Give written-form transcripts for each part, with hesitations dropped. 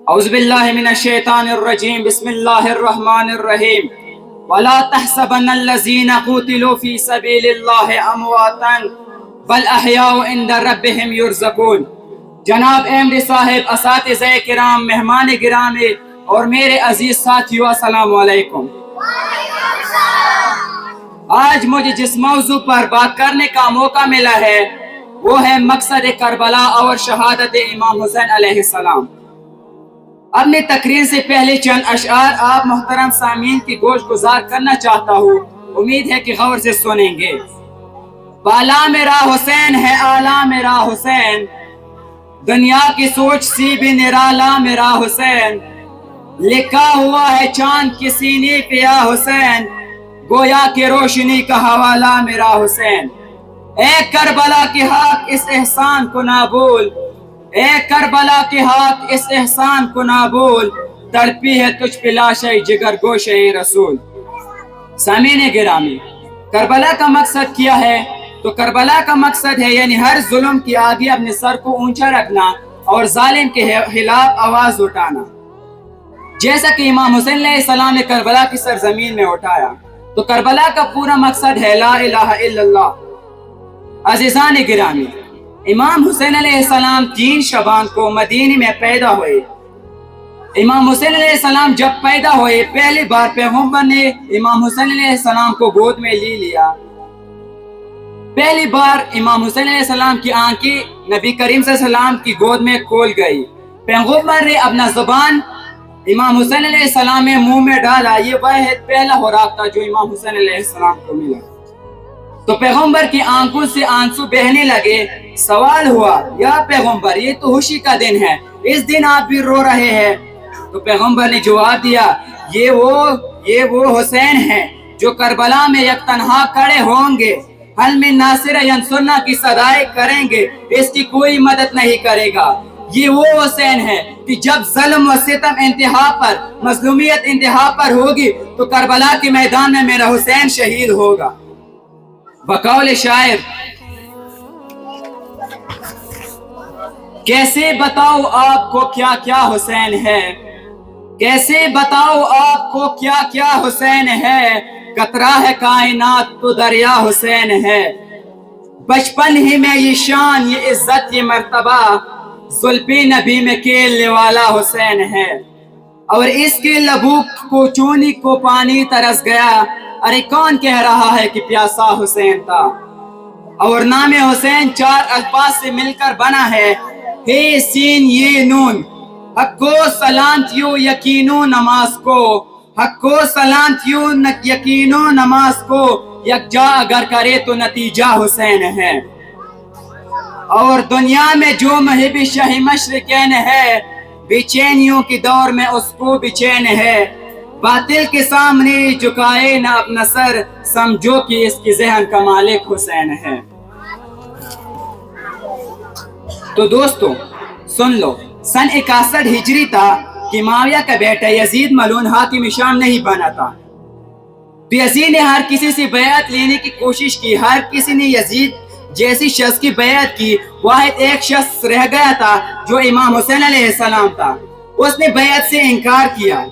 اعوذ باللہ من الشیطان الرجیم بسم اللہ الرحمن الرحیم ولا تحسبن الذین قتلوا فی سبیل اللہ امواتا بل احیاء عند ربهم یرزقون۔ جناب احمد صاحب، اساتذہ کرام، مہمان گرامی اور میرے عزیز ساتھیو، السلام علیکم۔ آج مجھے جس موضوع پر بات کرنے کا موقع ملا ہے وہ ہے مقصد کربلا اور شہادت امام حسین علیہ السلام۔ اپنی تقریر سے پہلے چند اشعار آپ محترم سامعین کی گوش گزار کرنا چاہتا ہوں، امید ہے کہ غور سے سنیں گے۔ بالا میرا حسین ہے، اعلیٰ میرا حسین، دنیا کی سوچ سی بھی نرالا میرا حسین، لکھا ہوا ہے چاند کی سینے پہ یا حسین، گویا کہ روشنی کا حوالہ میرا حسین۔ اے کربلا کے حق اس احسان کو نہ بھول، اے کربلا کے حق اس احسان کو نہ بھول، تڑپی ہے تجھ پہ لاشِ جگر گوشِ رسول۔ سامعین گرامی، کربلا کا مقصد کیا ہے؟ تو کربلا کا مقصد ہے یعنی ہر ظلم کی آگے اپنے سر کو اونچا رکھنا اور ظالم کے خلاف آواز اٹھانا، جیسا کہ امام حسین علیہ السلام نے کربلا کی سرزمین میں اٹھایا۔ تو کربلا کا پورا مقصد ہے لا الہ الا اللہ۔ عزیزان گرامی، امام حسین علیہ السلام 3 شعبان کو مدینے میں پیدا ہوئے۔ امام حسین علیہ السلام جب پیدا ہوئے، پہلی بار پیغمبر نے امام حسین علیہ السلام کو گود میں لیا۔ پہلی بار امام حسین علیہ السلام کی آنکھیں نبی کریم صلی اللہ علیہ وسلم کی گود میں کھول گئی۔ پیغمبر نے اپنا زبان امام حسین علیہ السلام میں منہ میں ڈالا۔ یہ واحد پہلا خوراک تھا جو امام حسین علیہ السلام کو ملا۔ تو پیغمبر کی آنکھوں سے آنسو بہنے لگے۔ سوال ہوا، یا پیغمبر یہ تو خوشی کا دن ہے، اس دن آپ بھی رو رہے ہیں؟ تو پیغمبر نے جواب دیا، یہ وہ حسین ہیں جو کربلا میں یک تنہا کھڑے ہوں گے، حل من ناصر ینصرنا کی صدائے کریں گے، اس کی کوئی مدد نہیں کرے گا۔ یہ وہ حسین ہے کہ جب ظلم و ستم انتہا پر، مظلومیت انتہا پر ہوگی تو کربلا کے میدان میں میرا حسین شہید ہوگا۔ بقول شاعر، کیسے بتاؤ آپ کو کیا کیا حسین ہے، کیسے بتاؤ آپ کو کیا کیا حسین ہے، قطرہ ہے کائنات تو دریا حسین ہے، بچپن ہی میں یہ شان، یہ عزت، یہ مرتبہ، زلفی نبی میں کھیلنے والا حسین ہے، اور اس کے لبوں کو چونی کو پانی ترس گیا، ارے کون کہہ رہا ہے کہ پیاسا حسین تھا۔ اور نام حسین 4 الفاظ سے مل کر بنا ہے، ہے سین یہ نون، حق کو سلامت یوں یقینو نماز کو، حق کو سلامت یوں یقینو نماز کو، یکجا اگر کرے تو نتیجہ حسین ہے۔ اور دنیا میں جو محب شاہ مشرقین ہے، بے چینیوں کی دور میں اس کو بے چین ہے، باطل کے سامنے جھکائے نہ اپنا سر، سمجھو کہ اس کی ذہن کا مالک حسین ہے۔ تو دوستو سن لو، سن 61 ہجری تھا کہ معاویہ کا بیٹا یزید ملعون حاکم شام نہیں بنا تھا۔ تو یزید نے ہر کسی سے بیعت لینے کی کوشش کی، ہر کسی نے یزید جیسی شخص کی بیعت کی، واحد ایک شخص رہ گیا تھا جو امام حسین علیہ السلام تھا۔ اس نے بیعت سے انکار کیا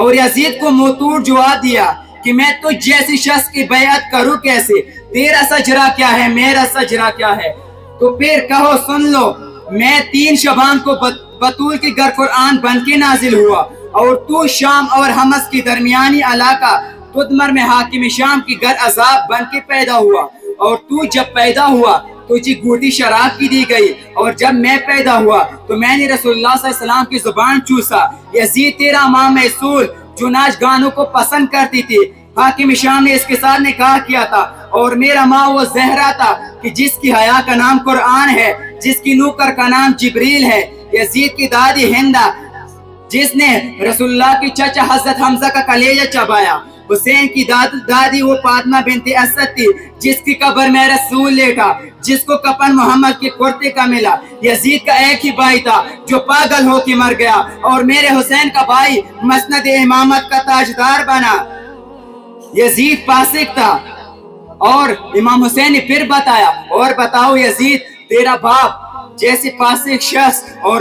اور یزید کو منہ توڑ جواب دیا کہ میں تو جیسی شخص کی بیعت کروں کیسے، تیرا سجرہ کیا ہے، میرا سجرہ کیا ہے؟ تو پھر کہو سن لو، میں 3 شعبان کو بطول کے گھر قرآن بن کے نازل ہوا، اور تو شام اور حمص کی درمیانی علاقہ تدمر میں حاکم شام کی گھر عذاب بن کے پیدا ہوا، اور تو جب پیدا ہوا تجھے گھوٹی شراب کی دی گئی، اور جب میں پیدا ہوا تو میں نے رسول اللہ صلی اللہ علیہ وسلم کی زبان چوسا۔ یزید تیرا ماں محصول جو ناچ گانوں کو پسند کرتی تھی، حاکم شام نے اس کے ساتھ نکاح کیا تھا، اور میرا ماں وہ زہرا تھا کہ جس کی حیا کا نام قرآن ہے، جس کی نوکر کا نام جبریل ہے، یزید کی دادی ہندہ جس نے رسول اللہ کی چچا حضرت حمزہ کا کلیجہ چبایا، حسین کی دادی وہ فاطمہ بنت اسد تھی جس کی قبر میں رسول لیٹا، جس کو کفن محمد کے کرتے کا ملا۔ یزید کا ایک ہی بھائی تھا جو پاگل ہو کے مر گیا، اور میرے حسین کا بھائی مسند امامت کا تاجدار بنا۔ یزید فاسق تھا، اور امام حسین نے پھر بتایا، اور بتاؤ یزید تیرا باپ جیسے فاسق شخص اور